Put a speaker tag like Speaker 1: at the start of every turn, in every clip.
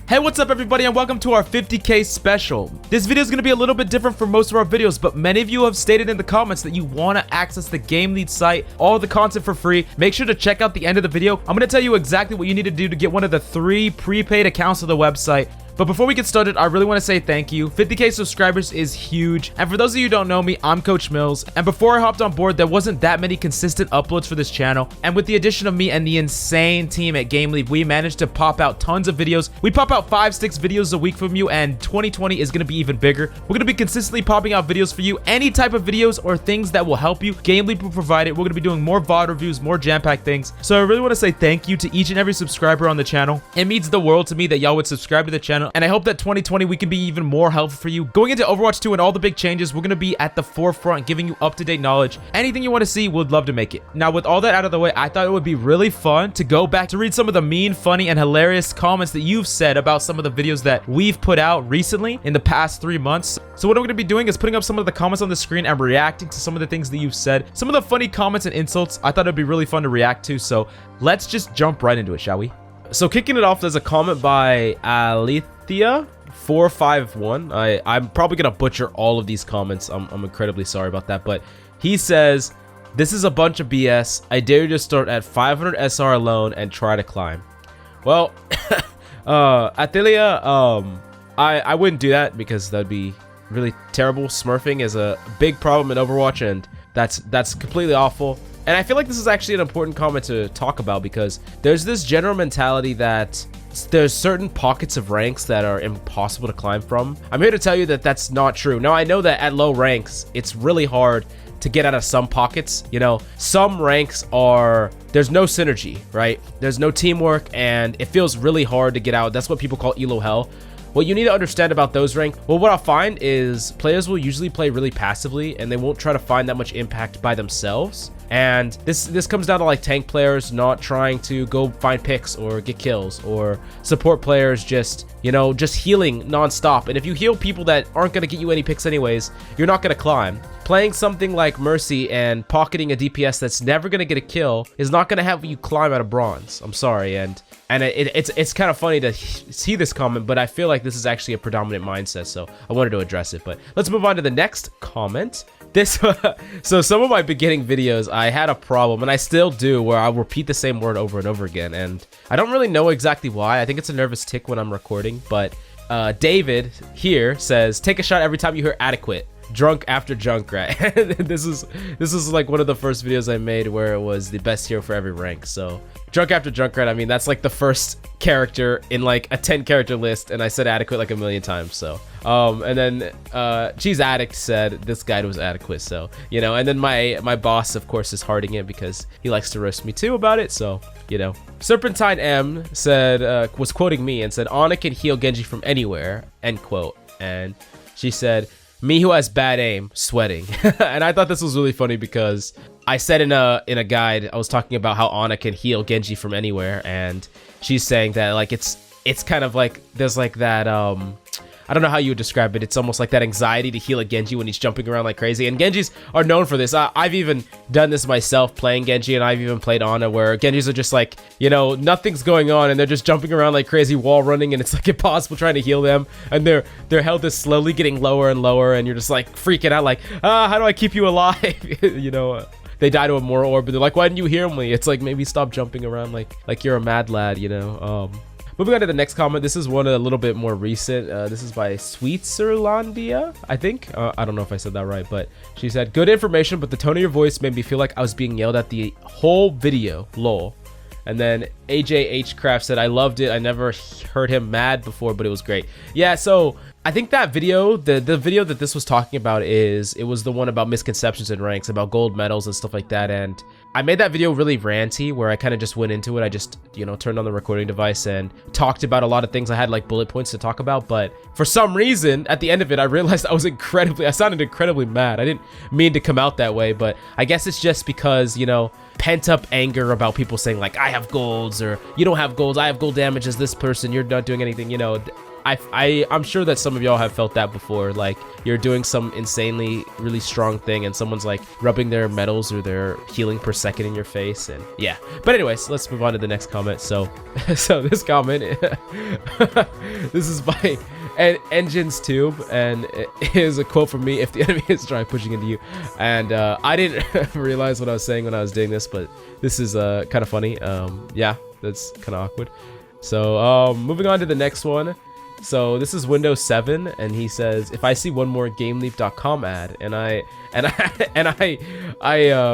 Speaker 1: Hey, what's up everybody, and welcome to our 50K special. This video is going to be a little bit different from most of our videos, but many of you have stated in the comments that you want to access the GameLeap site, all the content for free. Make sure to check out the end of the video. I'm going to tell you exactly what you need to do to get one of the 3 prepaid accounts of the website. But before we get started, I really want to say thank you. 50K subscribers is huge. And for those of you who don't know me, I'm Coach Mills. And before I hopped on board, there wasn't that many consistent uploads for this channel. And with the addition of me and the insane team at GameLeap, we managed to pop out tons of videos. We pop out 5-6 videos a week from you, and 2020 is going to be even bigger. We're going to be consistently popping out videos for you. Any type of videos or things that will help you, GameLeap will provide it. We're going to be doing more VOD reviews, more jam-packed things. So I really want to say thank you to each and every subscriber on the channel. It means the world to me that y'all would subscribe to the channel. And I hope that 2020 we can be even more helpful for you. Going into Overwatch 2 and all the big changes, we're going to be at the forefront giving you up-to-date knowledge. Anything you want to see, would love to make it. Now, with all that out of the way, I thought it would be really fun to go back to read some of the mean, funny, and hilarious comments that you've said about some of the videos that we've put out recently in the past 3 months. So what I'm going to be doing is putting up some of the comments on the screen and reacting to some of the things that you've said. Some of the funny comments and insults I thought it'd be really fun to react to. So let's just jump right into it, shall we? So kicking it off, there's a comment by Alethea451. I'm probably gonna butcher all of these comments. I'm incredibly sorry about that, but he says, "This is a bunch of BS. I dare you to start at 500 SR alone and try to climb." Well, Athalia, I wouldn't do that because that'd be really terrible. Smurfing is a big problem in Overwatch, and that's completely awful. And I feel like this is actually an important comment to talk about because there's this general mentality that there's certain pockets of ranks that are impossible to climb from. I'm here to tell you that that's not true. Now, I know that at low ranks, it's really hard to get out of some pockets. You know, some ranks there's no synergy, right? There's no teamwork, and it feels really hard to get out. That's what people call elo hell. What you need to understand about those ranks, well, what I'll find is players will usually play really passively, and they won't try to find that much impact by themselves. And this comes down to like tank players not trying to go find picks or get kills, or support players just healing nonstop. And if you heal people that aren't going to get you any picks anyways, you're not going to climb. Playing something like Mercy and pocketing a DPS that's never going to get a kill is not going to have you climb out of bronze. I'm sorry. And it's kind of funny to see this comment, but I feel like this is actually a predominant mindset, so I wanted to address it. But let's move on to the next comment. So some of my beginning videos, I had a problem, and I still do, where I'll repeat the same word over and over again, and I don't really know exactly why. I think it's a nervous tick when I'm recording, but David here says, "Take a shot every time you hear adequate. Drunk after Junkrat." This is like one of the first videos I made where it was the best hero for every rank. So drunk after Junkrat, I mean, that's like the first character in like a 10-character list, and I said adequate like a million times. So and then Cheese Addict said this guide was adequate. So, you know, and then my boss, of course, is hearting it because he likes to roast me too about it. So, you know, Serpentine M said, was quoting me and said, "Ana can heal Genji from anywhere," end quote. And she said, "Me who has bad aim, sweating." And I thought this was really funny because I said in a guide, I was talking about how Ana can heal Genji from anywhere, and she's saying that like it's kind of like there's like that I don't know how you would describe it. It's almost like that anxiety to heal a Genji when he's jumping around like crazy. And Genjis are known for this. I've even done this myself playing Genji, and I've even played Ana where Genjis are just like, you know, nothing's going on, and they're just jumping around like crazy, wall running, and it's like impossible trying to heal them. And their health is slowly getting lower and lower, and you're just like freaking out like, how do I keep you alive? You know, they die to a Mora orb, but they're like, "Why didn't you heal me?" It's like, maybe stop jumping around like you're a mad lad, you know? Moving on to the next comment. This is one a little bit more recent. This is by Sweetserlandia, I think. I don't know if I said that right, but she said, "Good information, but the tone of your voice made me feel like I was being yelled at the whole video, lol." And then AJH Craft said, "I loved it. I never heard him mad before, but it was great." Yeah, so I think that video, the video that this was talking about it was the one about misconceptions in ranks, about gold medals and stuff like that. And I made that video really ranty where I kind of just went into it. I just, you know, turned on the recording device and talked about a lot of things. I had like bullet points to talk about, but for some reason at the end of it, I realized I sounded incredibly mad. I didn't mean to come out that way, but I guess it's just because, you know, pent up anger about people saying like, "I have golds," or "You don't have golds, I have gold damage as this person, you're not doing anything," you know. I'm sure that some of y'all have felt that before. Like you're doing some insanely really strong thing and someone's like rubbing their medals or their healing per second in your face, and yeah. But anyways, let's move on to the next comment. So this comment this is by Engine's Tube, and it is a quote from me: "If the enemy is trying pushing into you," and I didn't realize what I was saying when I was doing this, but this is kind of funny. Yeah, that's kind of awkward. So moving on to the next one. So this is Windows 7, and he says, "If I see one more GameLeap.com ad," and I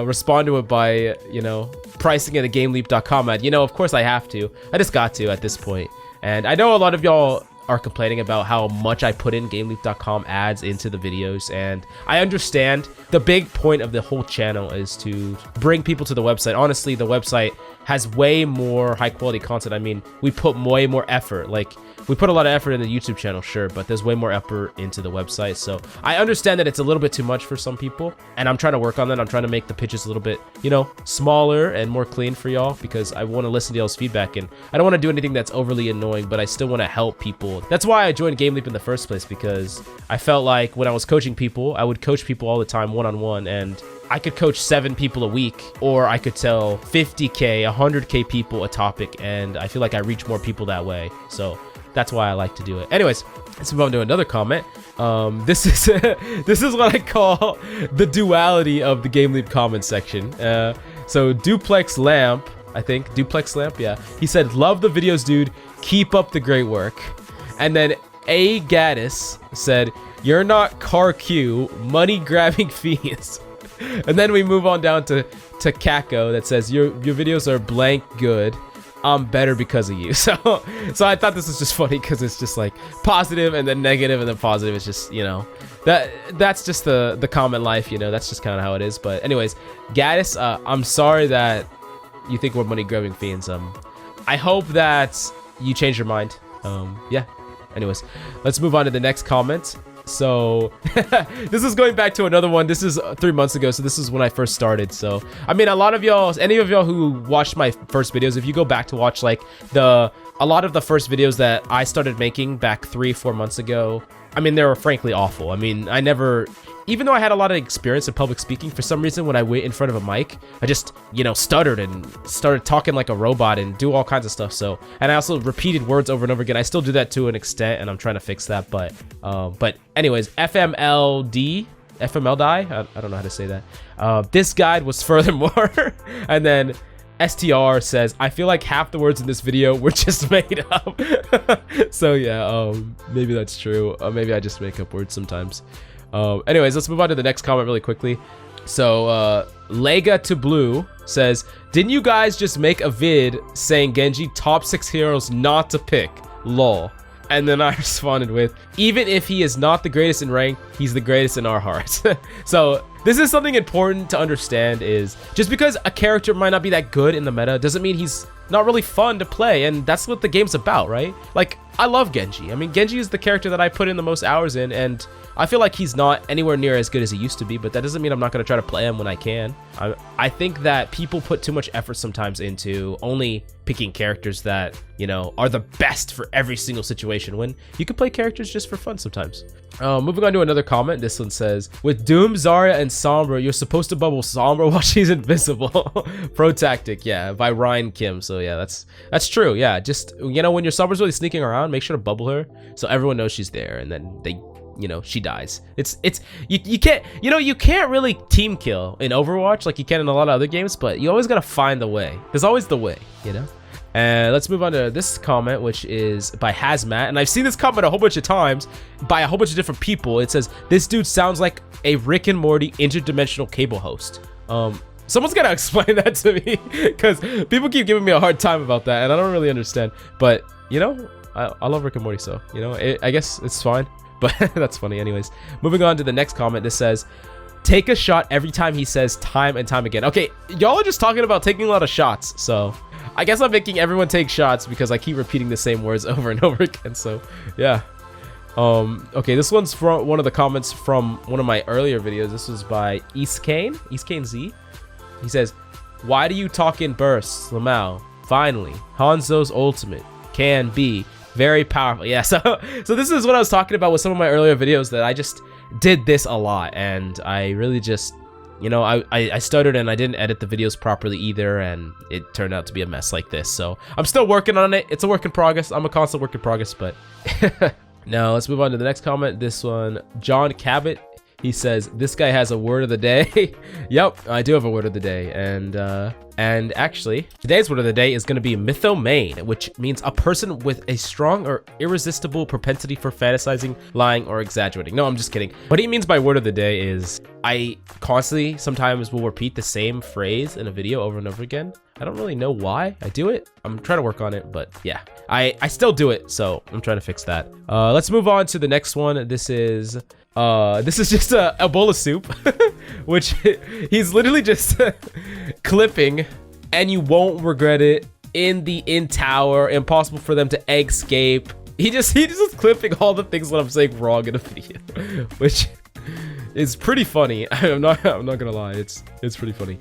Speaker 1: respond to it by, you know, pricing it a GameLeap.com ad. You know, of course I have to. I just got to at this point. And I know a lot of y'all are complaining about how much I put in GameLeap.com ads into the videos, and I understand. The big point of the whole channel is to bring people to the website. Honestly, the website has way more high quality content. I mean, we put way more effort. Like, we put a lot of effort in the YouTube channel, sure, but there's way more effort into the website. So I understand that it's a little bit too much for some people, and I'm trying to work on that. I'm trying to make the pitches a little bit, you know, smaller and more clean for y'all, because I want to listen to y'all's feedback, and I don't want to do anything that's overly annoying, but I still want to help people. That's why I joined GameLeap in the first place, because I felt like when I was coaching people, I would coach people all the time one-on-one, and I could coach 7 people a week, or I could tell 50K, 100K people a topic, and I feel like I reach more people that way. So that's why I like to do it. Anyways, let's move on to another comment. This is this is what I call the duality of the GameLeap comment section. So Duplex Lamp, I think Duplex Lamp, yeah. He said, "Love the videos, dude. Keep up the great work." And then A Gaddis said, "You're not car Q, money grabbing fiends." And then we move on down to Kako that says, your videos are blank good. I'm better because of you." So I thought this was just funny because it's just like positive and then negative and then positive. It's just, you know, that's just the common life, you know. That's just kind of how it is. But anyways, Gaddis, I'm sorry that you think we're money grabbing fiends. I hope that you change your mind. Yeah. Anyways, let's move on to the next comment. So this is going back to another one. This is 3 months ago, so this is when I first started. So I mean, a lot of y'all, any of y'all who watched my first videos, if you go back to watch like a lot of the first videos that I started making back 3-4 months ago, I mean, they were frankly awful. I mean, I never, even though I had a lot of experience in public speaking, for some reason when I went in front of a mic, I just, you know, stuttered and started talking like a robot and do all kinds of stuff. So, and I also repeated words over and over again. I still do that to an extent, and I'm trying to fix that. But anyways, FMLD, I don't know how to say that. This guide was furthermore, and then STR says, "I feel like half the words in this video were just made up." So yeah, maybe that's true. Maybe I just make up words sometimes. Anyways, let's move on to the next comment really quickly. So LegaToBlue says, "Didn't you guys just make a vid saying Genji top 6 heroes not to pick? Lol." And then I responded with, "Even if he is not the greatest in rank, he's the greatest in our hearts." So this is something important to understand, is just because a character might not be that good in the meta doesn't mean he's not really fun to play, and that's what the game's about, right? Like, I love Genji. I mean, Genji is the character that I put in the most hours in, and I feel like he's not anywhere near as good as he used to be, but that doesn't mean I'm not going to try to play him when I can. I think that people put too much effort sometimes into only picking characters that, you know, are the best for every single situation, when you can play characters just for fun sometimes. Moving on to another comment. This one says, "With Doom, Zarya, and Sombra, you're supposed to bubble Sombra while she's invisible." Pro tactic, yeah, by Ryan Kim. So yeah, that's true. Yeah, just, you know, when your Sombra's really sneaking around, make sure to bubble her so everyone knows she's there, and then they, you know, she dies. You can't, you know, you can't really team kill in Overwatch like you can in a lot of other games, but you always gotta find the way. There's always the way, you know. And let's move on to this comment, which is by Hazmat, and I've seen this comment a whole bunch of times by a whole bunch of different people. It says, "This dude sounds like a Rick and Morty interdimensional cable host." Someone's gotta explain that to me, because people keep giving me a hard time about that, and I don't really understand. But you know, I love Rick and Morty, so you know, I guess it's fine. But that's funny. Anyways, moving on to the next comment. This says, "Take a shot every time he says time and time again." Okay, y'all are just talking about taking a lot of shots, so I guess I'm making everyone take shots because I keep repeating the same words over and over again. So yeah. Okay, this one's from one of the comments from one of my earlier videos. This was by EastCane Z. He says, "Why do you talk in bursts, Lamau? Finally, Hanzo's ultimate can be Very powerful. Yeah, so this is what I was talking about with some of my earlier videos, that I just did this a lot, and I really just, you know, I stuttered and I didn't edit the videos properly either, and it turned out to be a mess like this. So I'm still working on it. It's a work in progress. I'm a constant work in progress, but now let's move on to the next comment. This one, John Cabot. He says, this guy has a word of the day. Yep, I do have a word of the day. And actually, today's word of the day is going to be mythomane, which means a person with a strong or irresistible propensity for fantasizing, lying, or exaggerating. No, I'm just kidding. What he means by word of the day is I constantly sometimes will repeat the same phrase in a video over and over again. I don't really know why I do it. I'm trying to work on it, but yeah, I still do it. So I'm trying to fix that. Let's move on to the next one. This is just a bowl of soup, which he's literally just clipping, and you won't regret it. In the tower, impossible for them to escape. He just is clipping all the things that I'm saying wrong in a video, which is pretty funny. I'm not gonna lie, it's pretty funny.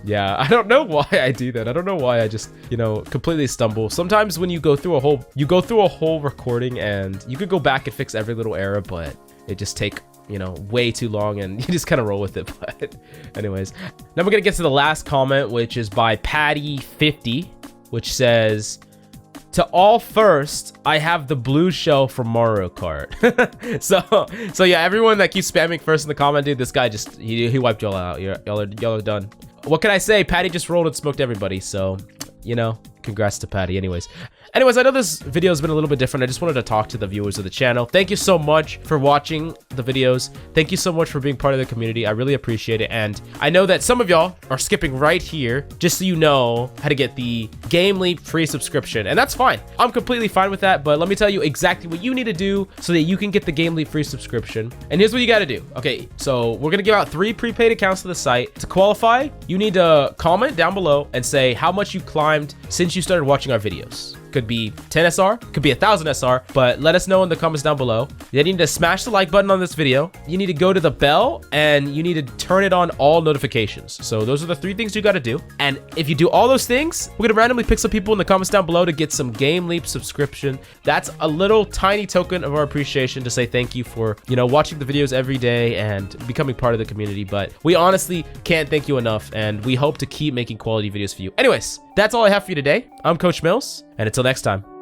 Speaker 1: Yeah, I don't know why I do that. I don't know why I just, you know, completely stumble. Sometimes when you go through a whole recording, and you could go back and fix every little error, but it just take, you know, way too long, and you just kind of roll with it. But anyways, now we're gonna get to the last comment, which is by Patty50, which says, to all first, I have the blue shell from Mario Kart. so yeah, everyone that keeps spamming first in the comment, dude, this guy just, he wiped y'all out. Y'all are done. What can I say? Patty just rolled and smoked everybody, so, you know, congrats to Patty. Anyways, I know this video has been a little bit different. I just wanted to talk to the viewers of the channel. Thank you so much for watching the videos. Thank you so much for being part of the community. I really appreciate it. And I know that some of y'all are skipping right here just so you know how to get the GameLeap free subscription. And that's fine. I'm completely fine with that. But let me tell you exactly what you need to do so that you can get the GameLeap free subscription. And here's what you got to do. Okay, so we're going to give out 3 prepaid accounts to the site. To qualify, you need to comment down below and say how much you climbed since you started watching our videos. Could be 10 SR, could be 1000 SR, but let us know in the comments down below. You need to smash the like button on this video. You need to go to the bell, and you need to turn it on all notifications. So those are the 3 things you got to do. And if you do all those things, we're gonna randomly pick some people in the comments down below to get some GameLeap subscription. That's a little tiny token of our appreciation to say thank you for, you know, watching the videos every day and becoming part of the community. But we honestly can't thank you enough, and we hope to keep making quality videos for you. Anyways, that's all I have for you today. I'm Coach Mills, and until next time.